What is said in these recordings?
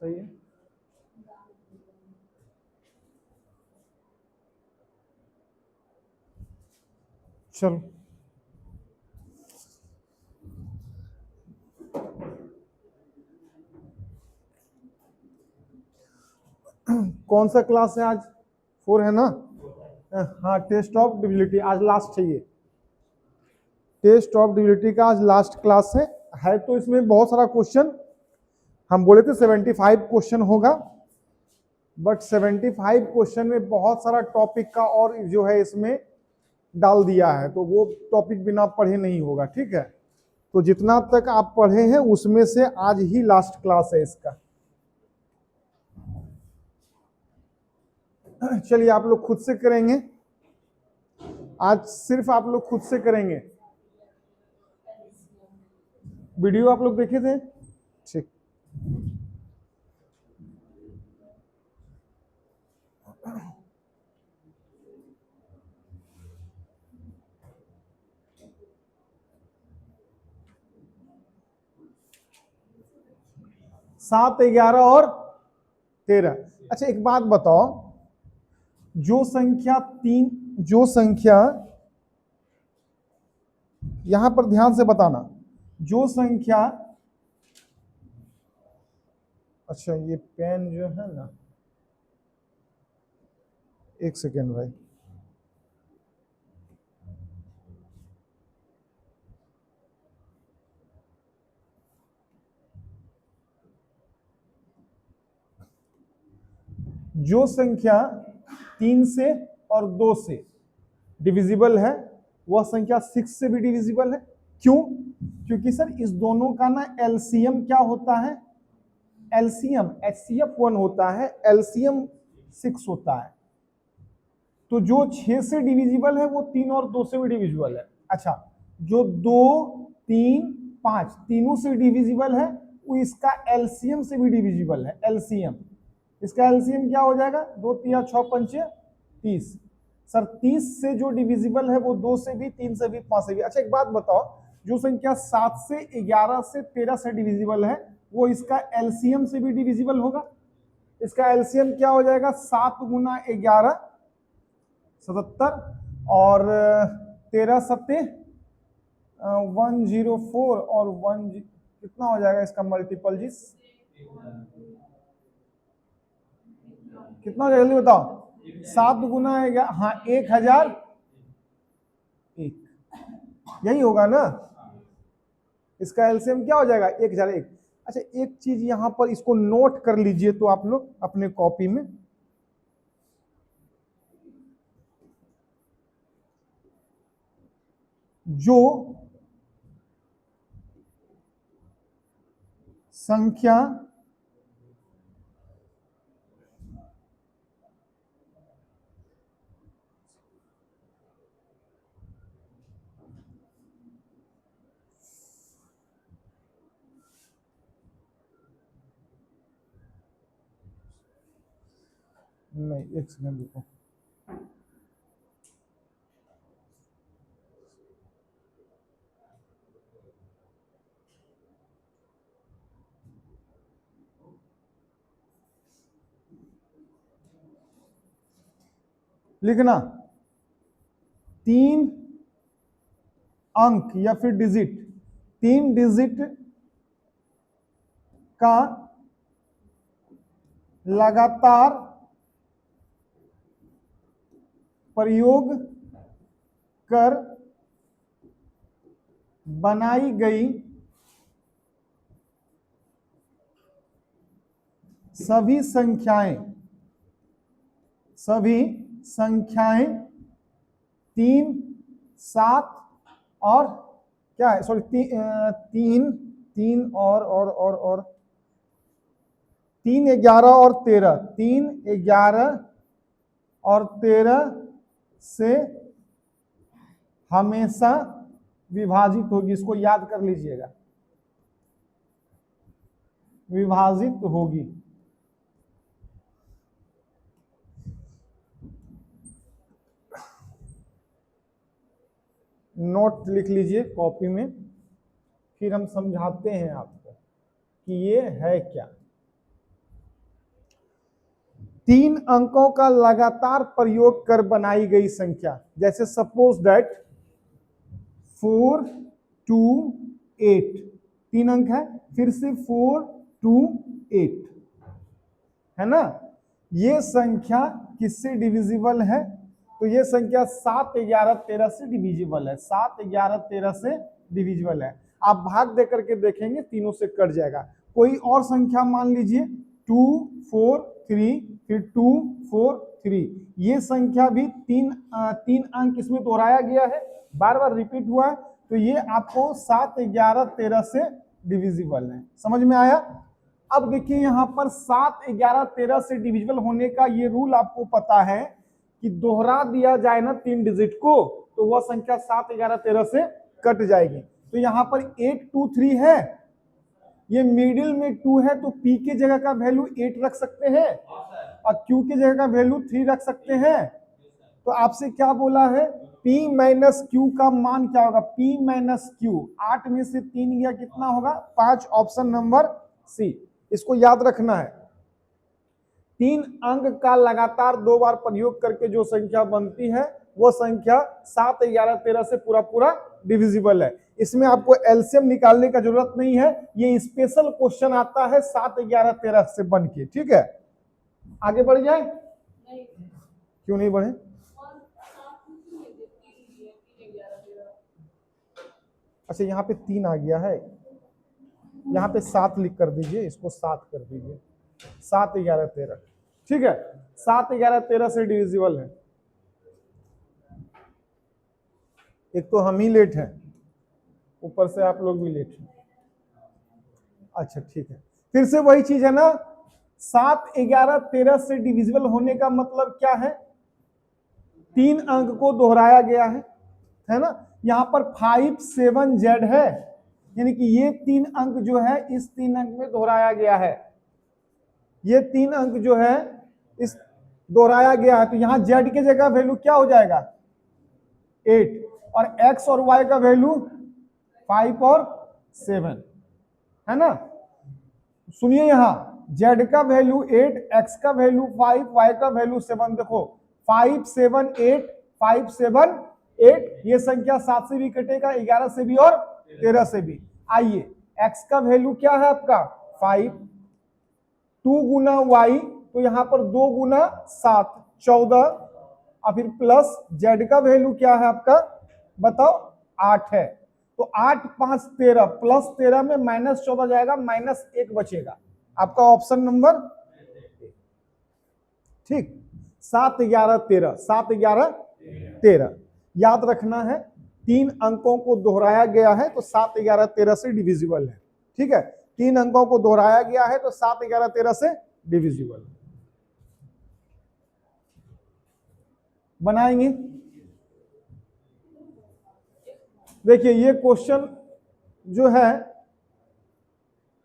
सही है। चलो कौन सा क्लास है आज? 4 है ना? हाँ, टेस्ट ऑफ डिविजिबिलिटी आज लास्ट है। ये टेस्ट ऑफ डिविजिबिलिटी का आज लास्ट क्लास है तो इसमें बहुत सारा क्वेश्चन, हम बोले थे 75 क्वेश्चन होगा, बट 75 क्वेश्चन में बहुत सारा टॉपिक का और जो है इसमें डाल दिया है, तो वो टॉपिक बिना पढ़े नहीं होगा। ठीक है, तो जितना तक आप पढ़े हैं उसमें से आज ही लास्ट क्लास है इसका। चलिए आप लोग खुद से करेंगे, आज सिर्फ आप लोग खुद से करेंगे। वीडियो आप लोग देखे थे? ठीक, सात, 11 और 13। अच्छा एक बात बताओ, जो संख्या यहां पर ध्यान से बताना, जो संख्या, अच्छा ये पेन जो है ना, एक सेकेंड भाई, जो संख्या 3 से और 2 से डिविजिबल है वह संख्या 6 से भी डिविजिबल है। क्यों? क्योंकि सर इस दोनों का ना एलसीएम क्या होता है? एलसीएम HCF 1 होता है, एलसीएम 6 होता है। तो जो 6 से डिविजिबल है वो 3 और 2 से भी डिविजिबल है। अच्छा, जो 2, 3, 5 तीनों से डिविजिबल है वो इसका एलसीएम से भी डिविजिबल है। एलसीएम, इसका एलसीएम क्या हो जाएगा? 2 3 6 5 30। सर 30 से जो डिविजिबल है वो 2 से भी, 3 से भी, 5 से भी। अच्छा एक बात बताओ, जो संख्या 7 से 11 से 13 से डिविजिबल है वो इसका एलसीएम से भी डिविजिबल होगा। इसका एलसीएम क्या हो जाएगा? 7 गुना 11 77 और 13 सत्ते 104 और 1 कितना हो जाएगा इसका मल्टीपल जी? कितना हो जाएगा जल्दी बताओ? 7 गुना 11, हाँ 1001, यही होगा ना? इसका एलसीएम क्या हो जाएगा? 1001। अच्छा एक चीज यहां पर इसको नोट कर लीजिए तो आप लोग अपने कॉपी में, जो संख्या नहीं, एक सेकंड रुको, लिखना 3 अंक या फिर डिजिट, 3 डिजिट का लगातार प्रयोग कर बनाई गई सभी संख्याएं 3, 7 और क्या है, सॉरी 3 और 3, 11 और 13, 3, 11 और 13 से हमेशा विभाजित होगी। इसको याद कर लीजिएगा, विभाजित होगी। नोट लिख लीजिए कॉपी में, फिर हम समझाते हैं आपको कि ये है क्या। तीन अंकों का लगातार प्रयोग कर बनाई गई संख्या, जैसे सपोज दैट 4 2 8, तीन अंक है, फिर से 4 2 8, है ना। ये संख्या किससे डिविजिबल है? तो ये संख्या 7 11 13 से डिविजिबल है, 7 11 13 से डिविजिबल है। आप भाग दे करके देखेंगे तीनों से कट जाएगा। कोई और संख्या मान लीजिए 2 4 3, फिर 2 4 3, ये संख्या भी तीन अंक इसमें दोहराया गया है, बार बार रिपीट हुआ है, तो ये आपको 7 11 13 से डिविजिबल है। समझ में आया? अब देखिए यहां पर 7 11 13 से डिविजिबल होने का ये रूल आपको पता है कि दोहरा दिया जाए ना 3 डिजिट को, तो वह संख्या 7 11 13 से कट जाएगी। तो यहां पर 8 2 3 है, ये मिडिल में 2 है, तो P के जगह का वैल्यू 8 रख सकते हैं और Q के जगह का वैल्यू 3 रख सकते हैं। तो आपसे क्या बोला है? P माइनस Q का मान क्या होगा? P माइनस Q, 8 में से 3 गया कितना होगा? 5, ऑप्शन नंबर सी। इसको याद रखना है। 3 अंक का लगातार 2 बार प्रयोग करके जो संख्या बनती है वो संख्या 7 11 13 से पूरा पूरा डिविजिबल है। इसमें आपको एलसीएम निकालने का जरूरत नहीं है, ये स्पेशल क्वेश्चन आता है 7 11 13 से बन के। ठीक है, आगे बढ़ जाए? क्यों नहीं बढ़े? अच्छा, यहाँ पे 3 आ गया है, यहाँ पे 7 लिख कर दीजिए, इसको 7 कर दीजिए, 7 11 13। ठीक है, 7 11 13 से डिविजिबल है। एक तो हम ही लेट हैं, ऊपर से आप लोग भी लेट हैं। अच्छा ठीक है, फिर से वही चीज है ना, 7 11 13 से डिविजिबल होने का मतलब क्या है? 3 अंक को दोहराया गया है ना। यहां पर 5 7 Z है, यानी कि ये 3 अंक जो है इस 3 अंक में दोहराया गया है, ये 3 अंक जो है इस दोहराया गया है। तो यहां Z के जगह वैल्यू क्या हो जाएगा? 8, और X और Y का वैल्यू 5 और 7, है ना। सुनिए, यहां Z का वैल्यू 8, X का वैल्यू 5, Y का वैल्यू 7। देखो 5 7 8, 5 7 8, ये संख्या 7 से भी कटेगा, 11 से भी और 13 से भी। आइए, X का वैल्यू क्या है आपका? 5, 2 गुना Y, तो यहां पर 2 गुना 7 14, और फिर प्लस Z का वैल्यू क्या है आपका? बताओ, 8 है। तो 8 5 13, प्लस 13 में माइनस 14 जाएगा, माइनस 1 बचेगा, आपका ऑप्शन नंबर। ठीक, 7 11 13, 7 11 13 याद रखना है। 3 अंकों को दोहराया गया है तो 7 11 13 से डिविजिबल है। ठीक है, 3 अंकों को दोहराया गया है तो 7 11 13 से डिविजिबल है। बनाएंगे। देखिए ये क्वेश्चन जो है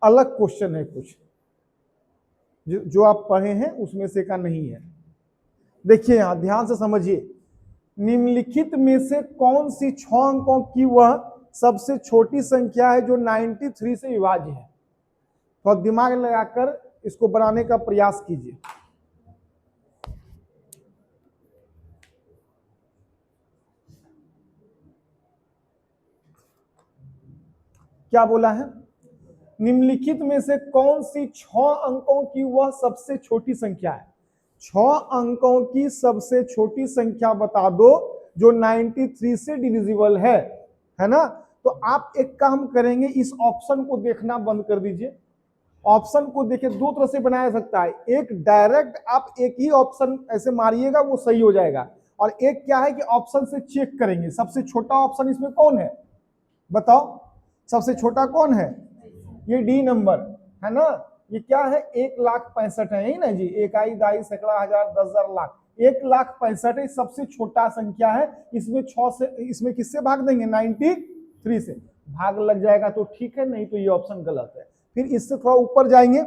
अलग क्वेश्चन है, कुछ जो आप पढ़े हैं उसमें से का नहीं है। देखिए यहां ध्यान से समझिए, निम्नलिखित में से कौन सी 6 अंकों की वह सबसे छोटी संख्या है जो 93 से विभाज्य है? तो दिमाग लगाकर इसको बनाने का प्रयास कीजिए। क्या बोला है? निम्नलिखित में से कौन सी 6 अंकों की वह सबसे छोटी संख्या है? 6 अंकों की सबसे छोटी संख्या बता दो जो 93 से डिविजिबल है ना। तो आप एक काम करेंगे, इस ऑप्शन को देखना बंद कर दीजिए। ऑप्शन को देखिए, 2 तरह से बनाया सकता है। एक डायरेक्ट आप एक ही ऑप्शन ऐसे मारिएगा, वो सही हो जाएगा, और एक क्या है कि ऑप्शन से चेक करेंगे सबसे छोटा ऑप्शन इसमें कौन है, बताओ सबसे छोटा कौन है? ये डी नंबर है ना। ये क्या है? 1,65,000 है, यही ना जी, इकाई दाई सैकड़ा हजार 10,000 लाख, 1,65,000 है, सबसे छोटा संख्या है। इसमें 6 से, इसमें किससे भाग देंगे? 93 से भाग लग जाएगा तो ठीक है, नहीं तो ये ऑप्शन गलत है। फिर इससे थोड़ा ऊपर जाएंगे,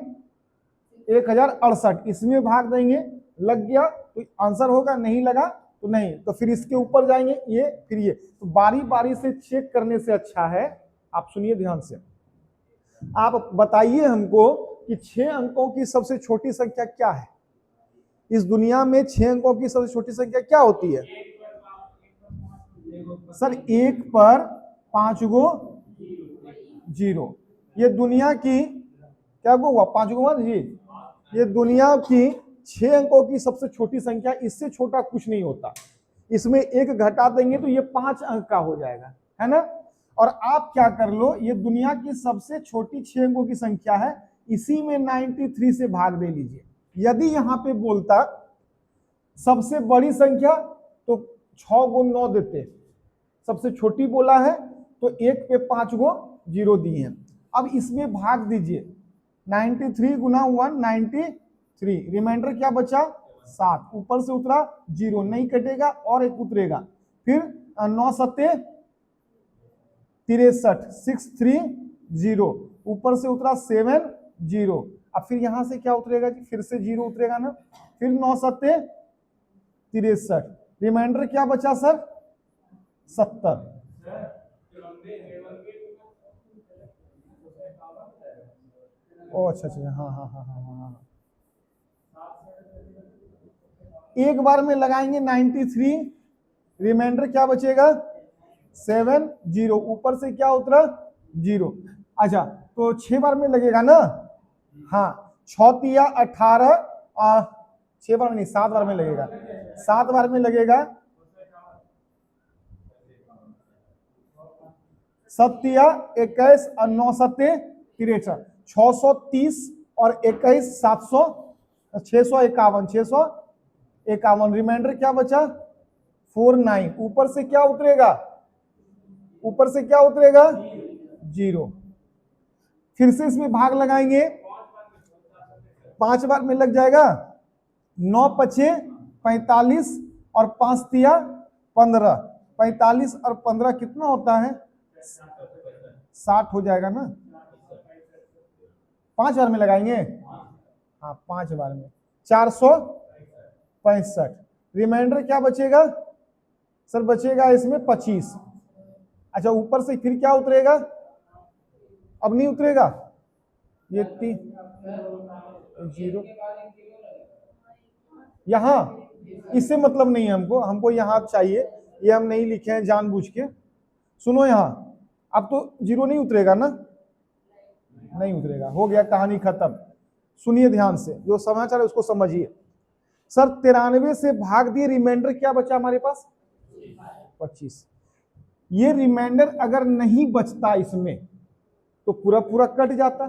1068, इसमें भाग देंगे, लग गया तो आंसर होगा, नहीं लगा तो नहीं। तो फिर इसके ऊपर जाएंगे, ये फिर ये। तो बारी बारी से चेक करने से अच्छा है, आप सुनिए ध्यान से, आप बताइए हमको कि 6 अंकों की सबसे छोटी संख्या क्या है? इस दुनिया में 6 अंकों की सबसे छोटी संख्या क्या होती है? सर 1 पर 5 गो जीरो। ये दुनिया की क्या गो हुआ? 5 गो हुआ जी। ये दुनिया की 6 अंकों की सबसे छोटी संख्या, इससे छोटा कुछ नहीं होता। इसमें एक घटा देंगे तो ये 5 अंक का हो जाएगा, है ना। और आप क्या कर लो, ये दुनिया की सबसे छोटी 6 अंकों की संख्या है, इसी में 93 से भाग दे लीजिए। यदि यहां पे बोलता सबसे बड़ी संख्या तो 6 गो 9 देते, सबसे छोटी बोला है तो 1 पे 5 गो जीरो दिए हैं। अब इसमें भाग दीजिए, 93 गुना 1 93, रिमाइंडर क्या बचा? 7। ऊपर से उतरा जीरो, नहीं कटेगा और एक उतरेगा। फिर 9 सत्ते 63, 630, ऊपर से उतरा 70। अब फिर यहां से क्या उतरेगा जी? फिर से जीरो उतरेगा ना। फिर 9 सत्ते 63, रिमाइंडर क्या बचा सर? 70। ओ अच्छा अच्छा, हाँ हाँ हाँ हाँ हाँ हाँ। एक बार में लगाएंगे 93, रिमाइंडर क्या बचेगा? 70, ऊपर से क्या उतरा? जीरो। अच्छा तो 6 बार में लगेगा ना? हाँ, 6 तिया 18, 6 बार में नहीं, 7 बार में लगेगा। 7 बार में लगेगा, 7 तिया 21 और 9 सत्ते 63, 630 और 21 700, 651, 651। रिमाइंडर क्या बचा? 49। ऊपर से क्या उतरेगा? ऊपर से क्या उतरेगा? जीरो। फिर से इसमें भाग लगाएंगे, 5 बार में लग जाएगा। 9 पचे 45 और 5 तिया 15, 45 और 15 कितना होता है? 60 हो जाएगा ना। 5 बार में लगाएंगे, हाँ 5 बार में 465। रिमाइंडर क्या बचेगा सर? बचेगा इसमें 25। अच्छा ऊपर से फिर क्या उतरेगा? अब नहीं उतरेगा, ये 3 जीरो। यहां इससे मतलब नहीं है हमको, हमको यहां चाहिए, ये हम नहीं लिखे हैं जानबूझ के। सुनो यहां, अब तो जीरो नहीं उतरेगा ना? नहीं उतरेगा, हो गया, कहानी खत्म। सुनिए ध्यान से, जो समाचार है उसको समझिए। सर 93 से भाग दिए, रिमाइंडर क्या बचा हमारे पास? 25। ये रिमाइंडर अगर नहीं बचता इसमें तो पूरा पूरा कट जाता,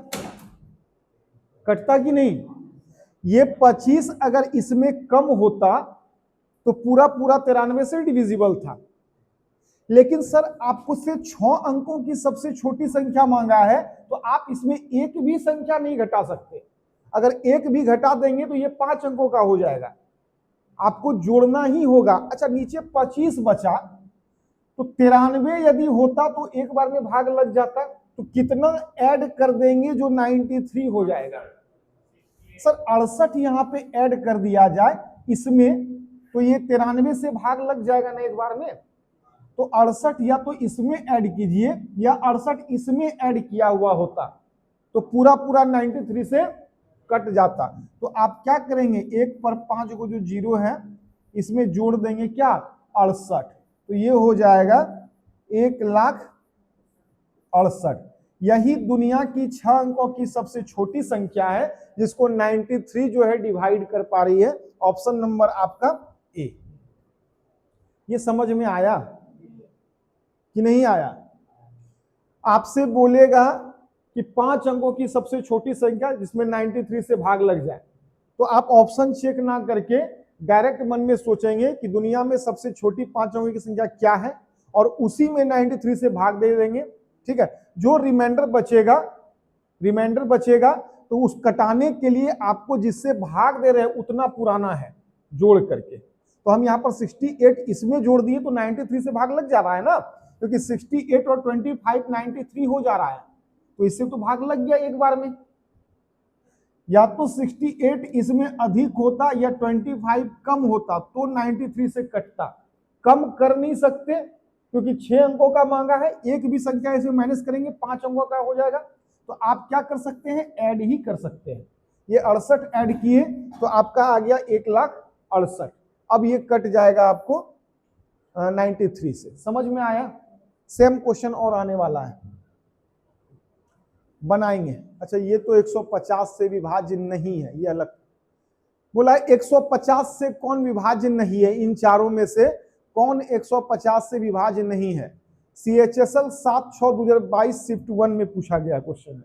कटता कि नहीं? ये 25 अगर इसमें कम होता तो पूरा पूरा 93 से डिविजिबल था। लेकिन सर आपको से 6 अंकों की सबसे छोटी संख्या मांगा है, तो आप इसमें एक भी संख्या नहीं घटा सकते। अगर एक भी घटा देंगे तो ये 5 अंकों का हो जाएगा, आपको जोड़ना ही होगा। अच्छा नीचे 25 बचा, तो 93 यदि होता तो एक बार में भाग लग जाता, तो कितना ऐड कर देंगे जो 93 हो जाएगा? सर 68 यहां पे ऐड कर दिया जाए इसमें, तो ये 93 से भाग लग जाएगा ना एक बार में। तो 68 या तो इसमें ऐड कीजिए, या 68 इसमें ऐड किया हुआ होता तो पूरा पूरा 93 से कट जाता। तो आप क्या करेंगे, 1 पर 5 को जो जीरो है इसमें जोड़ देंगे क्या? 68। तो ये हो जाएगा 1,68,000। यही दुनिया की 6 अंकों की सबसे छोटी संख्या है, जिसको 93 जो है डिवाइड कर पा रही है। ऑप्शन नंबर आपका ए। ये समझ में आया कि नहीं आया? आपसे बोलेगा कि 5 अंकों की सबसे छोटी संख्या जिसमें 93 से भाग लग जाए, तो आप ऑप्शन चेक ना करके डायरेक्ट मन में सोचेंगे कि दुनिया में सबसे छोटी 5 अंकों की संख्या क्या है, और उसी में 93 से भाग दे देंगे। ठीक है, जो रिमाइंडर बचेगा तो उस कटाने के लिए आपको जिससे भाग दे रहे हैं उतना पुराना है जोड़ करके। तो हम यहाँ पर 68 इसमें जोड़ दिए तो 93 से भाग लग जा रहा है ना, क्योंकि 68 और 25 93 हो जा रहा है, तो इससे तो भाग लग गया एक बार में। या तो 68 इसमें अधिक होता या 25 कम होता तो 93 से कटता। कम कर नहीं सकते क्योंकि 6 अंकों का मांगा है, एक भी संख्या इसमें माइनस करेंगे 5 अंकों का हो जाएगा। तो आप क्या कर सकते हैं, ऐड ही कर सकते हैं। ये 68 ऐड किए तो आपका आ गया 1,68,000। अब ये कट जाएगा आपको 93 से। समझ में आया? सेम क्वेश्चन और आने वाला है, बनाएंगे। अच्छा, ये तो 150 से विभाज्य नहीं है, ये अलग बोला। 150 से कौन विभाज्य नहीं है? इन चारों में से कौन 150 से विभाज्य नहीं है? CHSL 7/6/2022 शिफ्ट 1 में पूछा गया क्वेश्चन।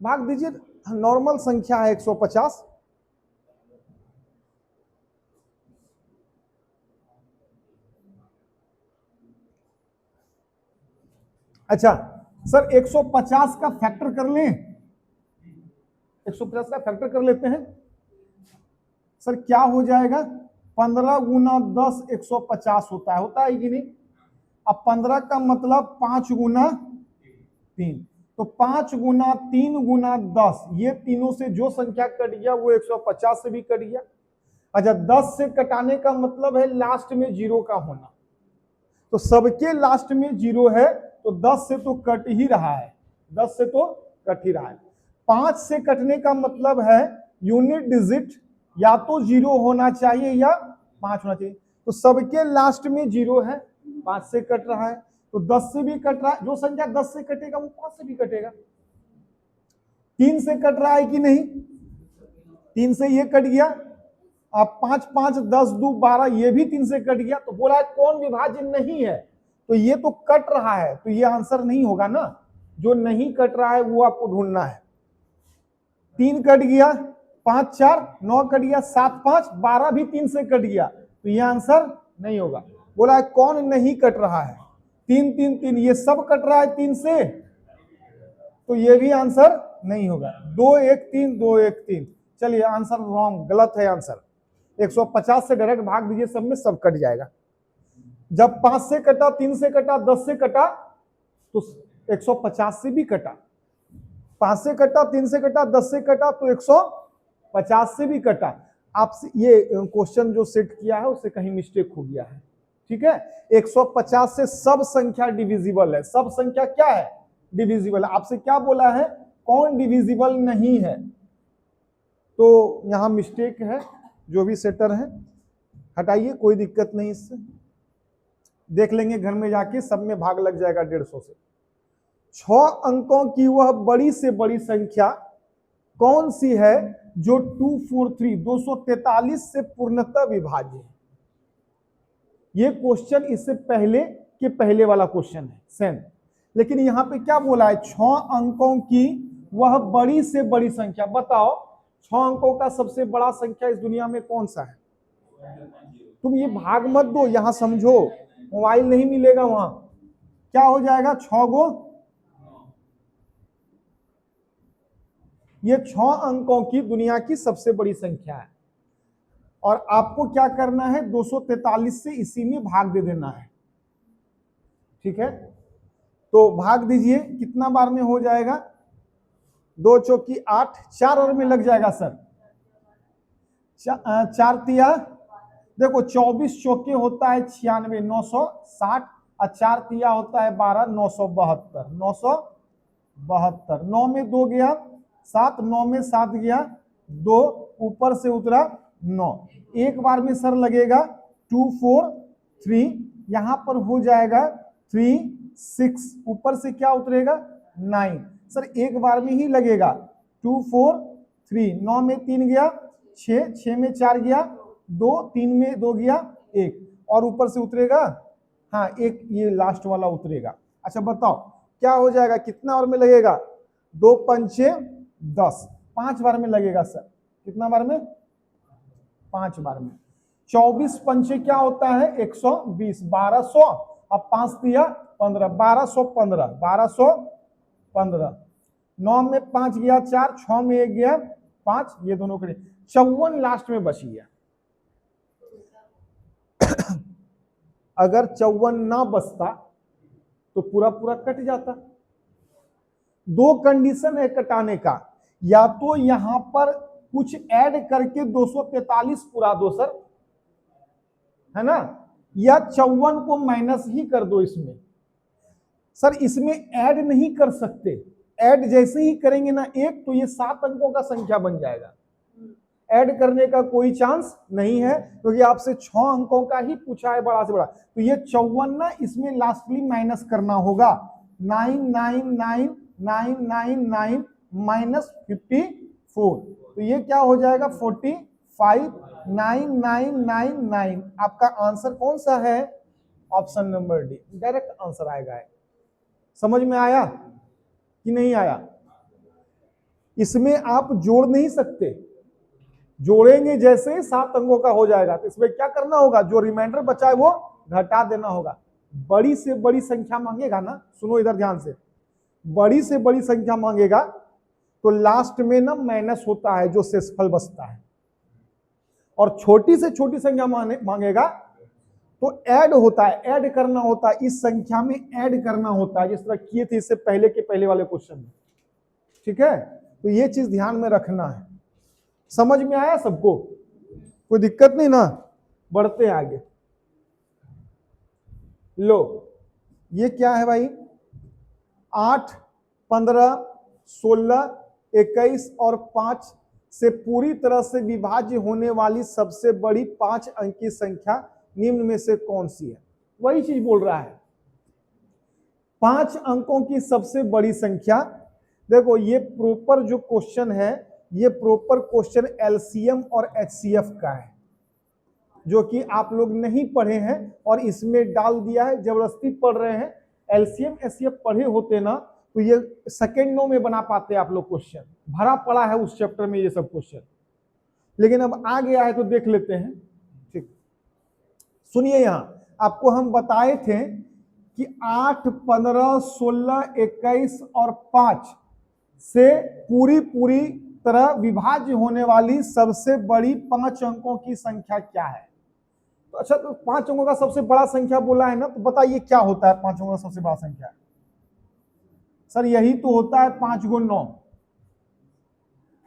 भाग दीजिए, नॉर्मल संख्या है 150। अच्छा सर, 150 का फैक्टर कर लें? 150 का फैक्टर कर लेते हैं सर, क्या हो जाएगा? 15 गुना 10 150 होता है कि नहीं? अब 15 का मतलब 5 गुना 3, तो 5 गुना 3 गुना 10, ये तीनों से जो संख्या कट गया वो 150 से भी कट गया। अच्छा, 10 से कटाने का मतलब है लास्ट में जीरो का होना, तो सबके लास्ट में जीरो है, तो 10 से तो कट ही रहा है, 10 से तो कट ही रहा है। 5 से कटने का मतलब है यूनिट डिजिट या तो जीरो होना चाहिए या 5 होना चाहिए, तो सबके लास्ट में जीरो है, 5 से कट रहा है, तो 10 से भी कट रहा है। जो संख्या 10 से कटेगा वो 5 से भी कटेगा। 3 से कट रहा है कि नहीं? 3 से ये कट गया, अब 5 5 10 2 12, ये भी 3 से कट गया, तो बोला कौन विभाज्य नहीं है? तो ये तो कट रहा है, तो ये आंसर नहीं होगा ना। जो नहीं कट रहा है वो आपको ढूंढना है। 3 कट गया, 5 4 9 कट गया, 7 5 12 भी 3 से कट गया, तो ये आंसर नहीं होगा। बोला है कौन नहीं कट रहा है? 3 3 3, ये सब कट रहा है 3 से, तो ये भी आंसर नहीं होगा। 2 1 3 2 1 3, चलिए आंसर रॉन्ग, गलत है आंसर। 150 से डायरेक्ट भाग दीजिए, सब में सब कट जाएगा। जब 5 से कटा, 3 से कटा, 10 से कटा, तो 150 से भी कटा। 5 से कटा, 3 से कटा, 10 से कटा, तो 150 से भी कटा। आपसे ये क्वेश्चन जो सेट किया है उससे कहीं मिस्टेक हो गया है, ठीक है। 150 से सब संख्या डिविजिबल है। सब संख्या क्या है? डिविजिबल है। आपसे क्या बोला है? कौन डिविजिबल नहीं है? तो यहां मिस्टेक है, जो भी सेटर है हटाइए, कोई दिक्कत नहीं, इससे देख लेंगे घर में जाके, सब में भाग लग जाएगा 150 से। 6 अंकों की वह बड़ी से बड़ी संख्या कौन सी है जो 243 से पूर्णतः विभाज्य है? ये क्वेश्चन इससे पहले के पहले वाला क्वेश्चन है सेम, लेकिन यहां पे क्या बोला है? 6 अंकों की वह बड़ी से बड़ी संख्या। बताओ 6 अंकों का सबसे बड़ा संख्या इस दुनिया में कौन सा है? तुम ये भाग मत दो, यहां समझो, मोबाइल नहीं मिलेगा वहां। क्या हो जाएगा? 6 गो, ये 6 अंकों की दुनिया की सबसे बड़ी संख्या है, और आपको क्या करना है? 243 से इसी में भाग दे देना है, ठीक है। तो भाग दीजिए, कितना बार में हो जाएगा? 2 चौकी 8, 4 और में लग जाएगा सर। 4 तिया, देखो 24 चौके होता है 96 960, और 4 तिया होता है 12 972 972। 9 में 2 गया 7, 9 में 7 गया 2, ऊपर से उतरा 9। एक बार में सर लगेगा 2 4 3, यहां पर हो जाएगा 3 6, ऊपर से क्या उतरेगा? 9। सर एक बार में ही लगेगा 2 4 3, 9 में 3 गया 6, 6 में 4 गया 2, 3 में 2 गया 1, और ऊपर से उतरेगा, हाँ एक ये लास्ट वाला उतरेगा। अच्छा बताओ क्या हो जाएगा? कितना बार में लगेगा? 2 पंचे 10, 5 बार में लगेगा सर। कितना बार में? 5 बार में। 24 पंचे क्या होता है? 120, 1200, अब 5 दिया 15, 1215, 1215। 9 में 5 गया 4, 6 में 1 गया 5, ये दोनों के 54 लास्ट में बच गया। अगर 54 ना बचता तो पूरा पूरा कट जाता। 2 कंडीशन है कटाने का, या तो यहां पर कुछ ऐड करके 243 पूरा दो सर, है ना, या 54 को माइनस ही कर दो इसमें। सर इसमें ऐड नहीं कर सकते, ऐड जैसे ही करेंगे ना एक, तो ये 7 अंकों का संख्या बन जाएगा। ऐड करने का कोई चांस नहीं है, क्योंकि आपसे 6 अंकों का ही पूछा है बड़ा से बड़ा। तो ये 54 ना, इसमें लास्टली माइनस करना होगा। 999999 माइनस 54, तो ये क्या हो जाएगा 459999। आपका आंसर कौन सा है? Option number D, direct answer आएगा। समझ में आया कि नहीं आया? इसमें आप जोड़ नहीं सकते, जोड़ेंगे जैसे 7 अंकों का हो जाएगा। तो इसमें क्या करना होगा, जो रिमाइंडर बचा है वो घटा देना होगा। बड़ी से बड़ी संख्या मांगेगा ना, सुनो इधर ध्यान से, बड़ी से बड़ी संख्या मांगेगा तो लास्ट में ना माइनस होता है जो शेषफल बचता है, और छोटी से छोटी संख्या मांगेगा तो ऐड होता है, ऐड करना होता है, इस संख्या में ऐड करना होता है, जिस तरह किए थे इससे पहले के पहले वाले क्वेश्चन में। ठीक है, तो ये चीज ध्यान में रखना है। समझ में आया सबको? कोई दिक्कत नहीं ना? बढ़ते आगे। लो, ये क्या है भाई? 8, 15, 16, 21 और 5 से पूरी तरह से विभाज्य होने वाली सबसे बड़ी 5 अंक की संख्या निम्न में से कौन सी है? वही चीज बोल रहा है, 5 अंकों की सबसे बड़ी संख्या। देखो ये प्रॉपर जो क्वेश्चन है, ये प्रॉपर क्वेश्चन एलसीएम और एचसीएफ का है, जो कि आप लोग नहीं पढ़े हैं और इसमें डाल दिया है, जबरदस्ती पढ़ रहे हैं। एलसीएम एचसीएफ पढ़े होते ना तो ये सेकेंडों में बना पाते आप लोग क्वेश्चन, भरा पड़ा है उस चैप्टर में ये सब क्वेश्चन, लेकिन अब आ गया है तो देख लेते हैं। ठीक, सुनिए, यहां आपको हम बताए थे कि 8, 15, 16, 21 और 5 से पूरी तरह विभाज्य होने वाली सबसे बड़ी 5 अंकों की संख्या क्या है? तो अच्छा, तो 5 अंकों का सबसे बड़ा संख्या बोला है ना, तो बताइए क्या होता है 5 अंकों का सबसे बड़ा संख्या? सर यही तो होता है 5 गुण 9।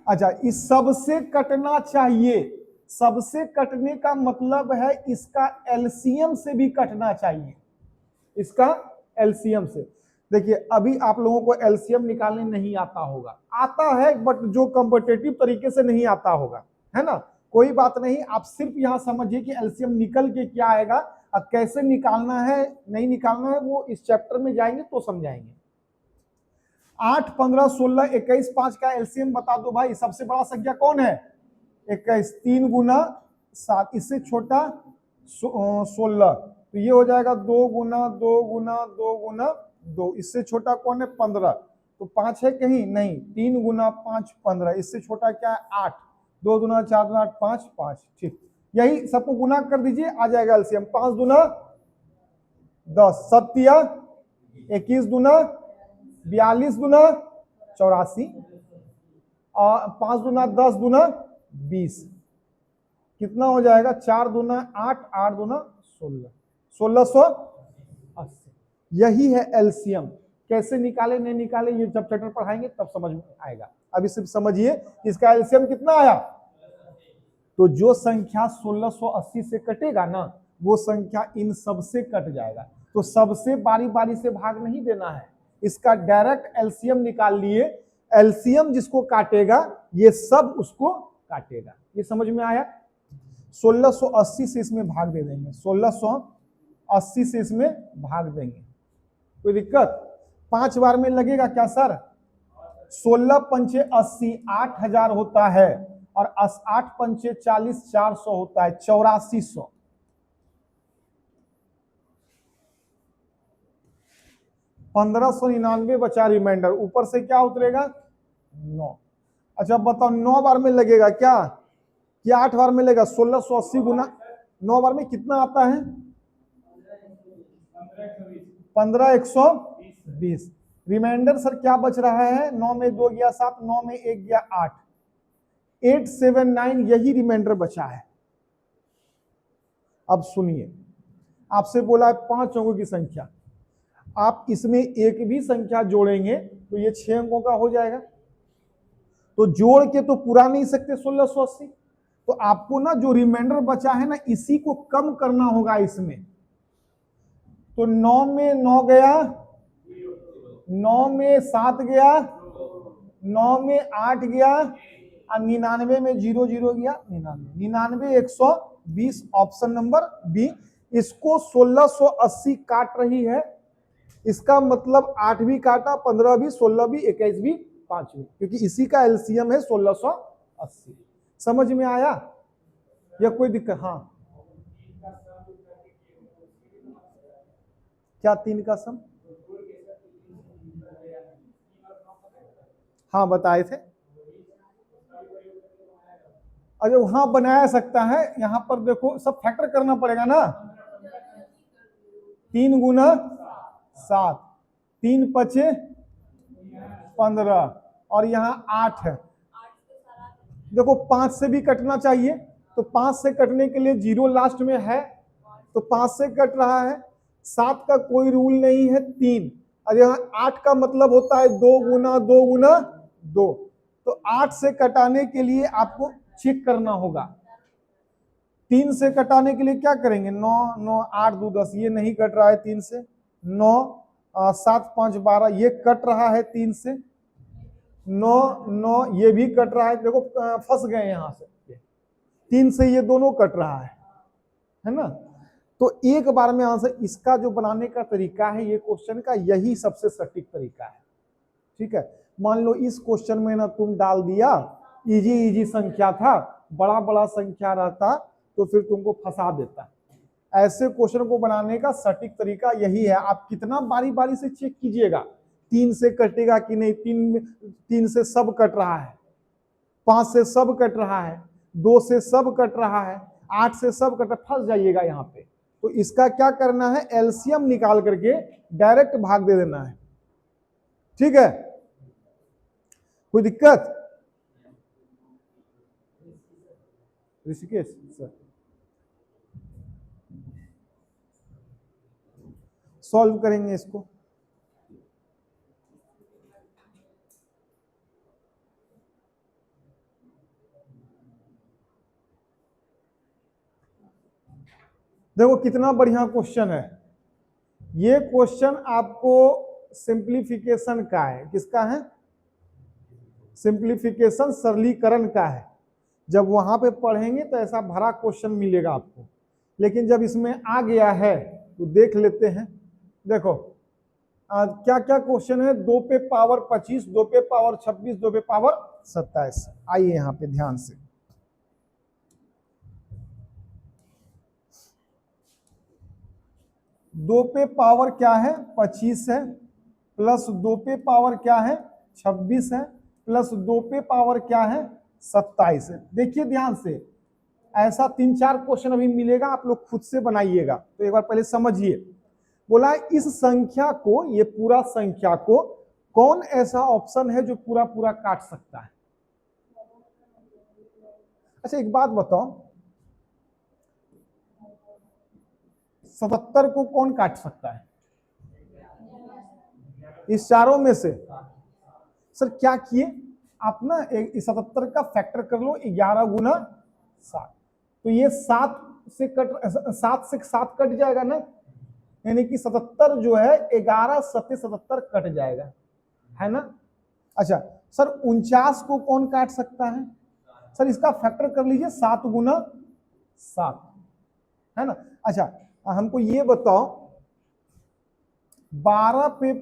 अच्छा, इस सबसे कटना चाहिए, सबसे कटने का मतलब है इसका एलसीएम से भी कटना चाहिए, इसका एलसीएम से। देखिए अभी आप लोगों को एलसीएम निकालने नहीं आता होगा, आता है बट जो कॉम्पिटिटिव तरीके से नहीं आता होगा, है ना? कोई बात नहीं, आप सिर्फ यहां समझिए कि एलसीएम निकल के क्या आएगा और कैसे निकालना है नहीं निकालना है, वो इस चैप्टर में जाएंगे तो समझाएंगे। 8, 15, 16, 21, 5 का एलसीएम बता दो भाई। सबसे बड़ा संख्या कौन है? 21, 3 गुना 7, इससे छोटा 16, तो ये हो जाएगा 2 गुना 2 गुना 2 गुना 2, इससे छोटा कौन है? 15, तो 5 है कहीं नहीं, 3 गुना 5 15, इससे छोटा क्या है? 8, 2 गुना 4 गुना 8 5 5। ठीक, यही सबको गुना कर दीजिए, आ जाएगा एलसीएम। 5 गुना 10, 7 21 गुना 42 गुना 84, और 5 गुना 10 गुना 20, कितना हो जाएगा? 4 गुना 8, 8 गुना 16, 1680। यही है एलसीएम। कैसे निकाले नहीं निकाले ये जब चैप्टर पढ़ाएंगे तब समझ में आएगा। अभी सिर्फ समझिए इसका एलसीएम कितना आया। तो जो संख्या 1680 से कटेगा ना, वो संख्या इन सब से कट जाएगा। तो सबसे बारी बारी से भाग नहीं देना है, इसका डायरेक्ट एलसीएम निकाल लिए। एलसीएम जिसको काटेगा ये सब उसको काटेगा। ये समझ में आया? 1680 से इसमें भाग दे देंगे, 1680 से इसमें भाग देंगे, कोई दिक्कत? 5 बार में लगेगा क्या सर? 16 पंचे 80, 8000 होता है, और 8 पंचे 40, 400 होता है, 8400। 1599 बचा रिमाइंडर, ऊपर से क्या उतरेगा? 9। अच्छा बताओ 9 बार में लगेगा क्या, कि 8 बार में लगेगा? 1680 गुना 9 बार में कितना आता है? 15120। रिमाइंडर सर क्या बच रहा है? 9 में 2 गया 7, 9 में 1 गया 8, 879 यही रिमाइंडर बचा है। अब सुनिए, आपसे बोला है 5 अंकों की संख्या, आप इसमें एक भी संख्या जोड़ेंगे तो ये 6 अंकों का हो जाएगा। तो जोड़ के तो पूरा नहीं सकते 1680, तो आपको ना जो रिमाइंडर बचा है ना, इसी को कम करना होगा इसमें। तो 9 में 9 गया, 9 में 7 गया, 9 में 8 गया और 99 में 0 0 गया 99, 99 120 ऑप्शन नंबर बी। इसको 1680 काट रही है, इसका मतलब 8 भी काटा, 15 भी, 16 भी, 21 भी, 5 भी, क्योंकि इसी का एलसीएम है 1680। समझ में आया या कोई दिक्कत? हाँ, क्या 3 का सम? हाँ बताए थे। अरे वहां बनाया सकता है, यहां पर देखो सब फैक्टर करना पड़ेगा ना। 3 गुना 7, 3 पचे 15 और यहाँ 8 है। देखो 5 से भी कटना चाहिए, तो 5 से कटने के लिए 0 लास्ट में है, तो 5 से कट रहा है। 7 का कोई रूल नहीं है, 3। और यहाँ 8 का मतलब होता है 2 गुना 2 गुना 2। तो 8 से कटाने के लिए आपको चेक करना होगा। 3 से कटाने के लिए क्या करेंगे? 9 9 8 2 10, ये नहीं कट रहा है 3 से। 9 7 5 12, ये कट रहा है 3 से। 9 9, ये भी कट रहा है। देखो फंस गए यहां से, 3 से ये दोनों कट रहा है ना। तो एक बार में आंसर, इसका जो बनाने का तरीका है ये क्वेश्चन का, यही सबसे सटीक तरीका है। ठीक है, मान लो इस क्वेश्चन में ना तुम डाल दिया, इजी इजी संख्या था, बड़ा बड़ा संख्या रहता तो फिर तुमको फंसा देता। ऐसे क्वेश्चन को बनाने का सटीक तरीका यही है। आप कितना बारी बारी से चेक कीजिएगा, 3 से कटेगा कि नहीं, 3 से सब कट रहा है, 5 से सब कट रहा है, 2 से सब कट रहा है, 8 से सब कट, फंस जाइएगा यहाँ पे। तो इसका क्या करना है, एलसीएम निकाल करके डायरेक्ट भाग दे देना है। ठीक है, कोई दिक्कत? ऋषिकेश सर सॉल्व करेंगे इसको। देखो कितना बढ़िया क्वेश्चन है ये। क्वेश्चन आपको सिंप्लीफिकेशन का है। किसका है? सिंप्लीफिकेशन, सरलीकरण का है। जब वहां पे पढ़ेंगे तो ऐसा भरा क्वेश्चन मिलेगा आपको, लेकिन जब इसमें आ गया है तो देख लेते हैं। देखो क्या क्या क्वेश्चन है। 2 पे पावर 25, 2 पे पावर 26, 2 पे पावर 27। आइए यहां पे ध्यान से। दो पे पावर क्या है? 25 है, प्लस 2 पे पावर क्या है? 26 है, प्लस 2 पे पावर क्या है? 27 है। देखिए ध्यान से, ऐसा 3-4 क्वेश्चन अभी मिलेगा, आप लोग खुद से बनाइएगा। तो एक बार पहले समझिए। बोला इस संख्या को, ये पूरा संख्या को कौन ऐसा ऑप्शन है जो पूरा पूरा काट सकता है? अच्छा एक बात बताओ, 77 को कौन काट सकता है इस चारों में से? सर क्या किए आप ना, 77 का फैक्टर कर लो 11 गुना 7, तो ये 7 से 7 कट जाएगा ना, यानी कि 77 जो है 11 7 77 कट जाएगा, है ना। अच्छा सर 49 को कौन काट सकता है? सर इसका फैक्टर कर लीजिए 7 गुना 7, है ना। अच्छा हमको ये बताओ, 12 पे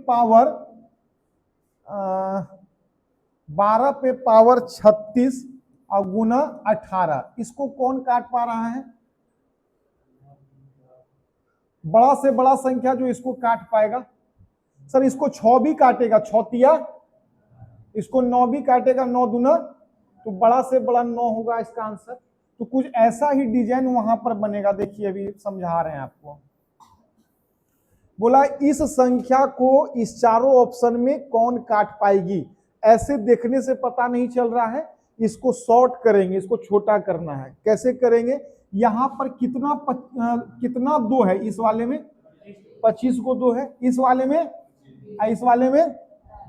पावर 36 और गुना 18, इसको कौन काट पा रहा है? बड़ा से बड़ा संख्या जो इसको काट पाएगा। सर इसको 6 भी काटेगा, 6 तिया, इसको 9 भी काटेगा, 9 दूना, तो बड़ा से बड़ा 9 होगा इसका आंसर। तो कुछ ऐसा ही डिजाइन वहां पर बनेगा। देखिए अभी समझा रहे हैं आपको। बोला इस संख्या को इस चारों ऑप्शन में कौन काट पाएगी? ऐसे देखने से पता नहीं चल रहा है, इसको शॉर्ट करेंगे, इसको छोटा करना है। कैसे करेंगे? यहां पर कितना 2 है इस वाले में? 25 को 2 है, इस वाले में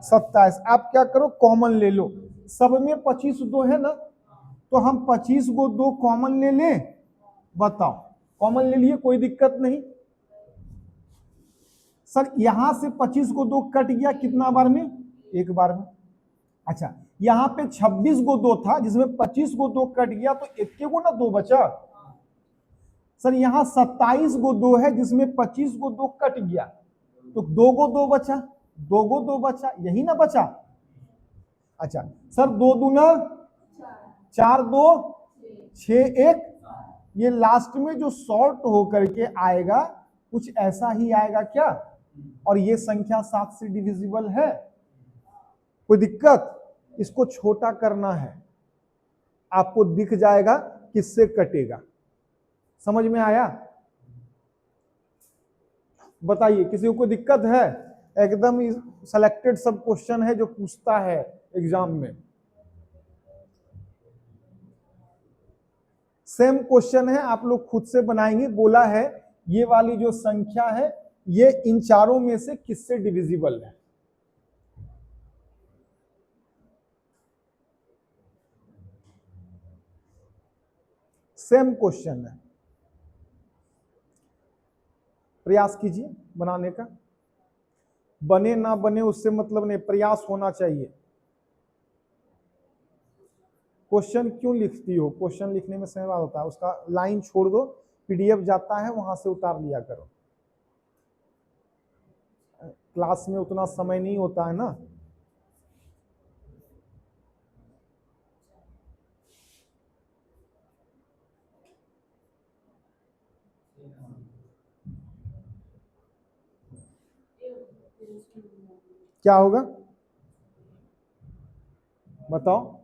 27। आप क्या करो, कॉमन ले लो। सब में 25 2 है ना, तो हम 25 को 2 कॉमन ले लें। बताओ, कॉमन ले लिए, कोई दिक्कत नहीं। सर यहां से 25 को 2 कट गया, कितना बार में? एक बार में। अच्छा यहाँ पे 26 गो 2 था जिसमें 25 गो 2 कट गया तो एक गो ना 2 बचा। सर यहाँ 27 गो 2 है जिसमें 25 गो 2 कट गया तो 2 गो 2 बचा, 2 गो 2 बचा, यही ना बचा। अच्छा सर 2 दूना 4, 2 6, 1, ये लास्ट में जो शॉर्ट होकर के आएगा कुछ ऐसा ही आएगा क्या? और ये संख्या 7 से डिविजिबल है, कोई दिक्कत? इसको छोटा करना है, आपको दिख जाएगा किससे कटेगा। समझ में आया? बताइए किसी को कोई दिक्कत है? एकदम सिलेक्टेड सब क्वेश्चन है जो पूछता है एग्जाम में। सेम क्वेश्चन है, आप लोग खुद से बनाएंगे। बोला है ये वाली जो संख्या है ये इन चारों में से किससे डिविजिबल है? सेम क्वेश्चन है, प्रयास कीजिए बनाने का। बने ना बने उससे मतलब नहीं, प्रयास होना चाहिए। क्वेश्चन क्यों लिखती हो? क्वेश्चन लिखने में समय होता है, उसका लाइन छोड़ दो, पीडीएफ जाता है वहां से उतार लिया करो। क्लास में उतना समय नहीं होता है ना। क्या होगा बताओ?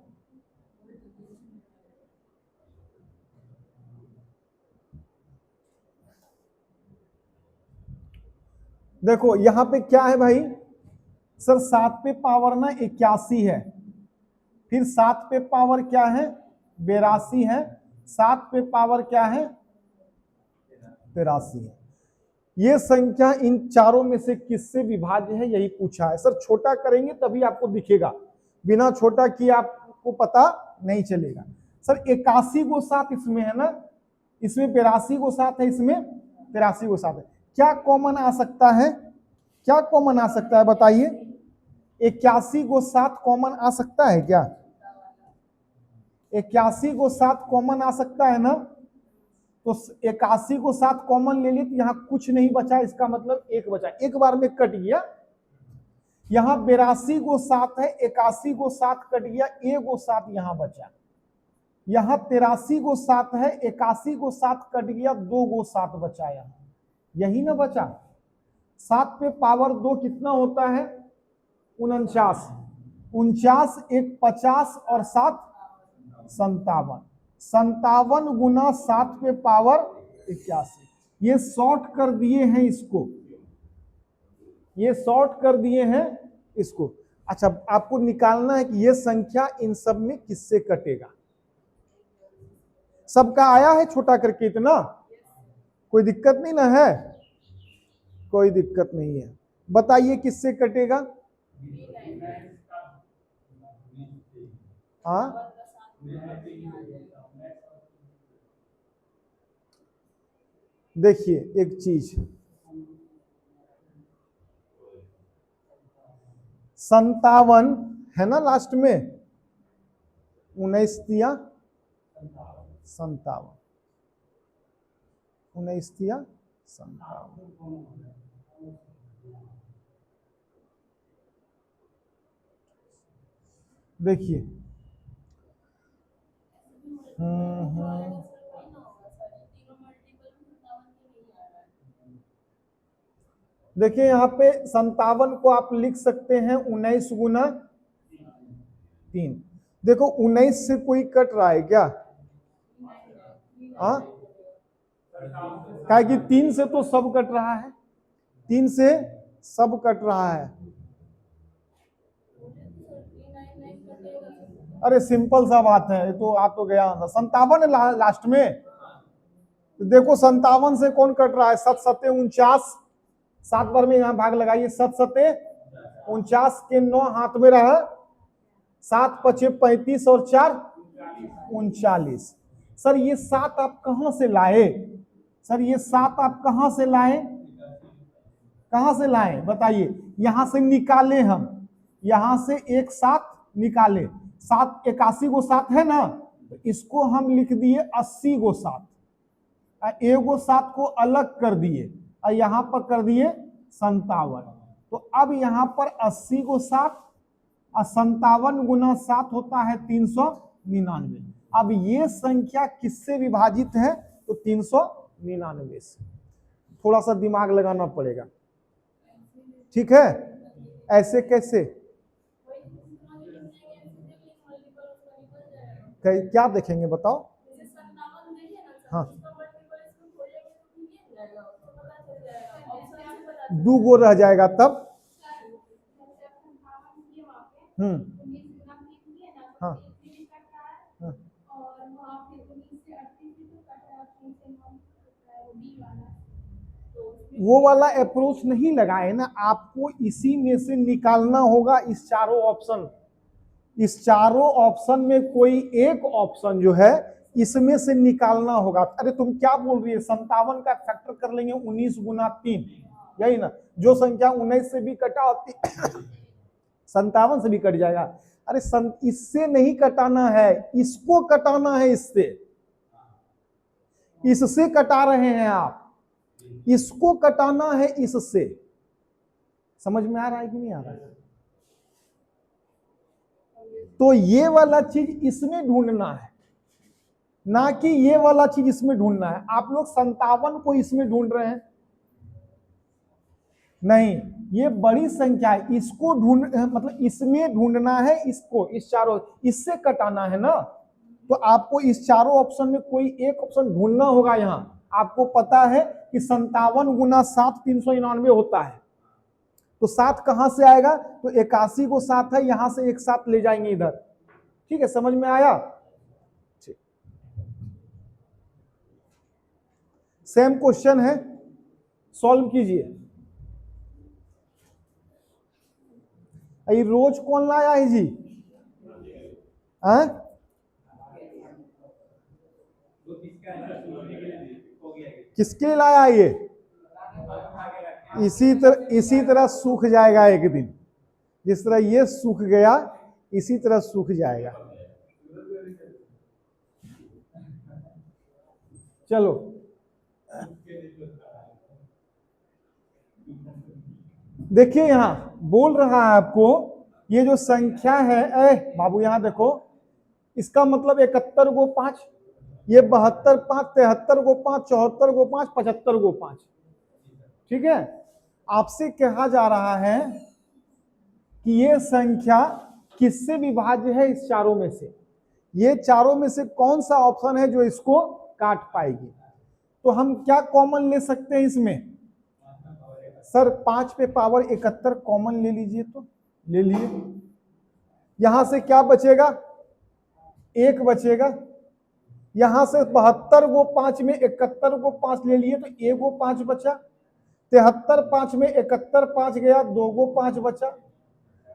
देखो यहां पे क्या है भाई सर, 7 पे पावर ना 81 है, फिर 7 पे पावर क्या है 82 है, 7 पे पावर क्या है 83 है। ये संख्या इन चारों में से किससे विभाज्य है यही पूछा है। सर छोटा करेंगे तभी आपको दिखेगा, बिना छोटा किए आपको पता नहीं चलेगा। सर 81 को 7 इसमें है ना, इसमें 82 को 7 है, इसमें 83 को 7 है। क्या कॉमन आ सकता है? क्या कॉमन आ सकता है बताइए? 81 को 7 कॉमन आ सकता है क्या? 81 को 7 कॉमन आ सकता है ना? तो 81 को 7 कॉमन ले ली तो यहां कुछ नहीं बचा, इसका मतलब 1 बचा, एक बार में कट गया। यहां 82 को 7 है, 81 को 7 कट गया, 1 को 7 यहां बचा। यहां 83 को 7 है, 81 को 7 कट गया, 2 को 7 बचा, यहां यही ना बचा। 7 पे पावर 2 कितना होता है 49, 49 1 50 और 7 57, 57 गुना 7 पे पावर 81। ये शॉर्ट कर दिए हैं इसको, ये शॉर्ट कर दिए हैं इसको। अच्छा आपको निकालना है कि ये संख्या इन सब में किससे कटेगा। सबका आया है छोटा करके इतना? कोई दिक्कत नहीं ना है? कोई दिक्कत नहीं है। बताइए किससे कटेगा? हाँ देखिए एक चीज, 57 है ना लास्ट में, 19 दिया 57, 19 दिया 57। देखिए देखिए यहाँ पे 57 को आप लिख सकते हैं 19 गुना 3। देखो 19 से कोई कट रहा है क्या? हाँ क्या कि 3 से तो सब कट रहा है, 3 से सब कट रहा है। अरे सिंपल सा बात है, तो आ तो गया 57 है लास्ट में। तो देखो 57 से कौन कट रहा है 7 सत्ते 49, 7 बार में यहां भाग लगाइए, 7 सत्ते 49 के 9 हाथ में रहा, 7 पचे 35 और 4 39। सर ये 7 आप कहां से लाए? सर ये 7 आप कहां से लाए? कहां से लाए बताइए? यहां से निकाले हम, यहां से एक 7 निकाले 7 81 गो 7 है ना, तो इसको हम लिख दिए 80 गो 7, एगो 7 को अलग कर दिए और यहां पर कर दिए 57। तो अब यहां पर 80 को 7 और 57 गुना 7 होता है 399। अब ये संख्या किससे विभाजित है, तो 399 से। थोड़ा सा दिमाग लगाना पड़ेगा, ठीक है। ऐसे कैसे, क्या देखेंगे बताओ। हाँ, 2 गो रह जाएगा तब। हाँ, हाँ। वो वाला अप्रोच नहीं लगाए ना, आपको इसी में से निकालना होगा इस चारों ऑप्शन। इस चारों ऑप्शन में कोई एक ऑप्शन जो है इसमें से निकालना होगा। अरे तुम क्या बोल रही है, 57 का फैक्टर कर लेंगे 19 गुना 3, यही ना। जो संख्या 19 से भी कटा होती 57 से भी कट जाएगा। अरे इससे नहीं कटाना है, इसको कटाना है, इससे कटा रहे हैं आप, इसको कटाना है इससे। समझ में आ रहा है कि नहीं आ रहा है? तो ये वाला चीज इसमें ढूंढना है, ना कि ये वाला चीज इसमें ढूंढना है। आप लोग 57 को इसमें ढूंढ रहे हैं, नहीं, ये बड़ी संख्या है, इसको मतलब इसमें ढूंढना है, इसको, इस चारों, इससे कटाना है ना। तो आपको इस चारों ऑप्शन में कोई एक ऑप्शन ढूंढना होगा। यहां आपको पता है कि 57 गुना 7 399 होता है, तो 7 कहां से आएगा, तो 81 को 7 है, यहां से एक 7 ले जाएंगे इधर। ठीक है, समझ में आया। सेम क्वेश्चन है, सॉल्व कीजिए। रोज कौन लाया है जी? किसके लाया ये? इसी तरह सूख जाएगा एक दिन, जिस तरह ये सूख गया इसी तरह सूख जाएगा। चलो, देखिए यहां बोल रहा है आपको, ये जो संख्या है, बाबू यहां देखो, इसका मतलब 71 गो 5, ये 72 5, 73 गो 5, 74 गो 5, 75 गो 5। ठीक है, आपसे कहा जा रहा है कि ये संख्या किससे विभाज्य है, इस चारों में से। ये चारों में से कौन सा ऑप्शन है जो इसको काट पाएगी। तो हम क्या कॉमन ले सकते हैं इसमें, सर 5 पे पावर 71 कॉमन ले लीजिए, तो ले लिए। यहां से क्या बचेगा, 1 बचेगा। यहां से 72 गो 5 में 71 को 5 ले लिए, तो 1 गो 5 बचा। 73 5 में 71 5 गया, 2 गो 5 बचा।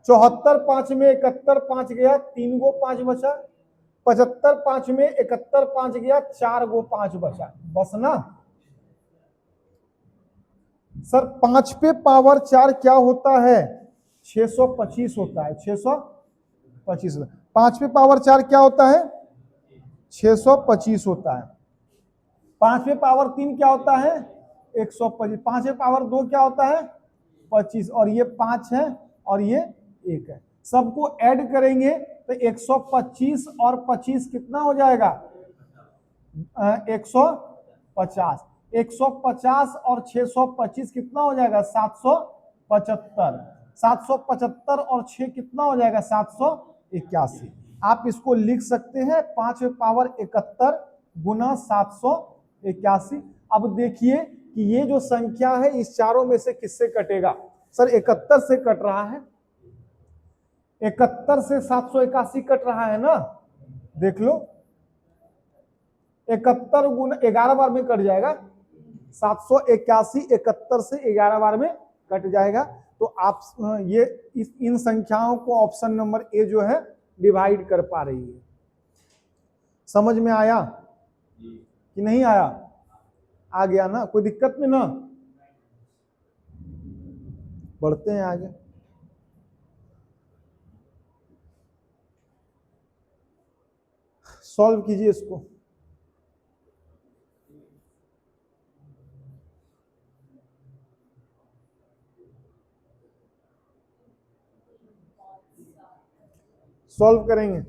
74 5 में 71 5 गया, 3 गो 5 बचा। 75 5 में 71 5 गया, 4 गो 5 बचा, बस ना। सर 5 पे पावर 4 क्या होता है, 625 होता है, 625। 5 पे पावर 4 क्या होता है, 625 होता है। 5 पे पावर 3 क्या होता है, 125। 5 पे पावर 2 क्या होता है, 25, और ये 5 है और ये 1 है। सबको ऐड करेंगे तो 125 और 25 कितना हो जाएगा, 150। 150 और 625 कितना हो जाएगा, 775। 775 और 6 कितना हो जाएगा, 781। आप इसको लिख सकते हैं 5 पावर 71 गुना 781। अब देखिए कि ये जो संख्या है इस चारों में से किससे कटेगा। सर 71 से कट रहा है, 71 से 781 कट रहा है ना, देख लो। 71 गुना 11 बार में कट जाएगा, 781 71 से 11 बार में कट जाएगा। तो आप ये इन संख्याओं को ऑप्शन नंबर ए जो है डिवाइड कर पा रही है। समझ में आया कि नहीं आया, आ गया ना, कोई दिक्कत नहीं ना। बढ़ते हैं आगे। सॉल्व कीजिए इसको। सॉल्व करेंगे।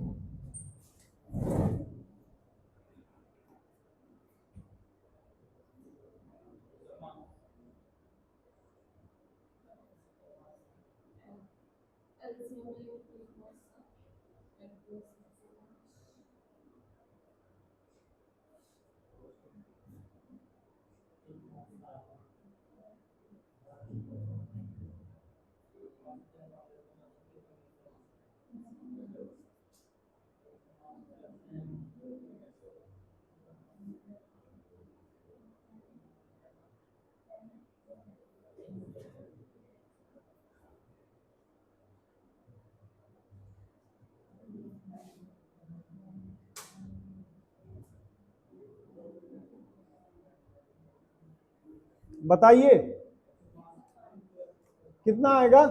बताइए कितना आएगा।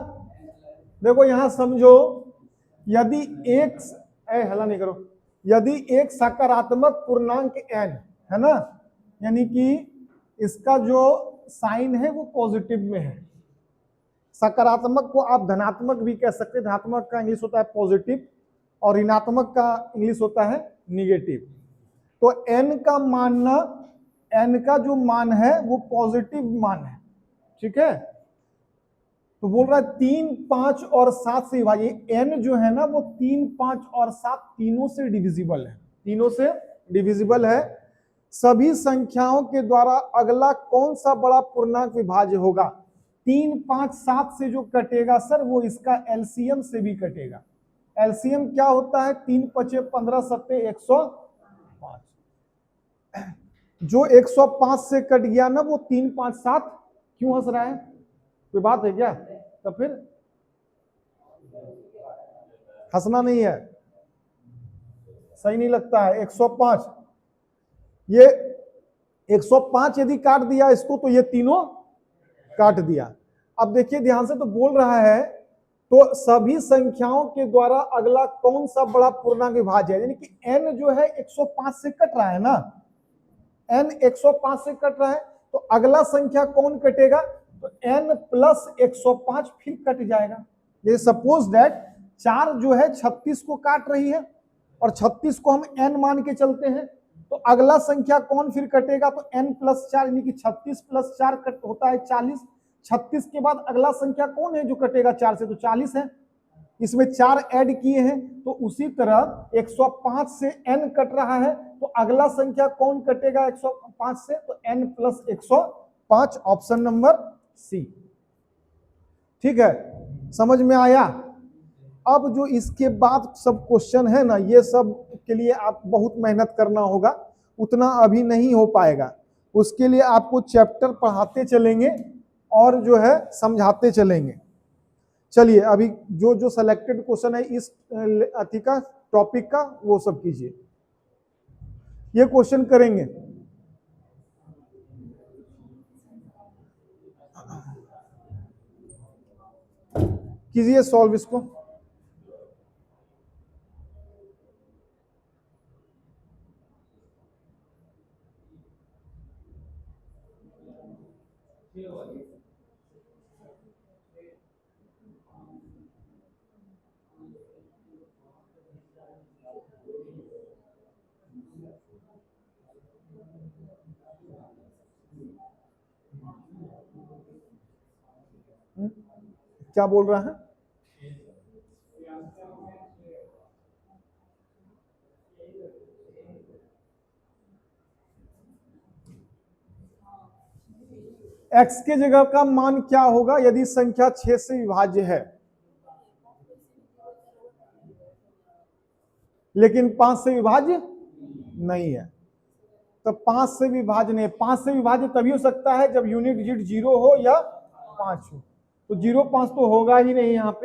देखो यहां समझो, यदि एक हला नहीं करो, यदि एक सकारात्मक पूर्णांक n है ना, यानी कि इसका जो साइन है वो पॉजिटिव में है। सकारात्मक को आप धनात्मक भी कह सकते हैं, धनात्मक का इंग्लिश होता है पॉजिटिव और ऋणात्मक का इंग्लिश होता है निगेटिव। तो n का मानना, n का जो मान है वो पॉजिटिव मान है, ठीक है। तो बोल रहा है 3, 5 और 7 से विभाजित। n जो है ना वो 3, 5 और 7 तीनों से डिविजिबल है, तीनों से डिविजिबल है। सभी संख्याओं के द्वारा अगला कौन सा बड़ा पूर्णांक विभाज्य होगा। 3, 5, 7 से जो कटेगा सर वो इसका एलसीएम से भी कटेगा। एलसीएम क्या होता है, 3 5 15 7 105। जो 105 से कट गया ना वो 3, 5, 7। क्यों हंस रहा है, कोई बात है क्या? तो फिर हंसना नहीं है, सही नहीं लगता है। 105, ये 105 यदि काट दिया इसको तो ये तीनों काट दिया। अब देखिए ध्यान से, तो बोल रहा है तो सभी संख्याओं के द्वारा अगला कौन सा बड़ा पूर्णांक विभाज्य है, यानी कि n जो है 105 से कट रहा है ना, n 105 से कट रहा है, तो अगला संख्या कौन कटेगा, तो n प्लस 105 फिर कट जाएगा। जैसे सपोज दैट 4 जो है 36 को काट रही है और 36 को हम n मान के चलते हैं, तो अगला संख्या कौन फिर कटेगा, तो n प्लस 4, यानी कि 36 प्लस 4 कट होता है 40। 36 के बाद अगला संख्या कौन है जो कटेगा 4 से, तो 40 है। इसमें 4 ऐड किए हैं, तो उसी तरह 105 से n कट रहा है, तो अगला संख्या कौन कटेगा 105 से, तो n plus 105, option number C. ठीक है, समझ में आया। अब जो इसके बाद सब क्वेश्चन है ना, ये सब के लिए आप बहुत मेहनत करना होगा, उतना अभी नहीं हो पाएगा। उसके लिए आपको चैप्टर पढ़ाते चलेंगे और जो है समझाते चलेंगे। चलिए अभी जो जो सिलेक्टेड क्वेश्चन है इस अति का टॉपिक का वो सब कीजिए, ये क्वेश्चन करेंगे। कीजिए सॉल्व इसको। क्या बोल रहा है, x के जगह का मान क्या होगा यदि संख्या 6 से विभाज्य है, लेकिन 5 से विभाज्य नहीं है। तो 5 से विभाज्य नहीं, 5 से विभाज्य तभी हो सकता है जब यूनिट डिजिट 0 हो या 5 हो। तो 0, 5 तो होगा ही नहीं यहाँ पे।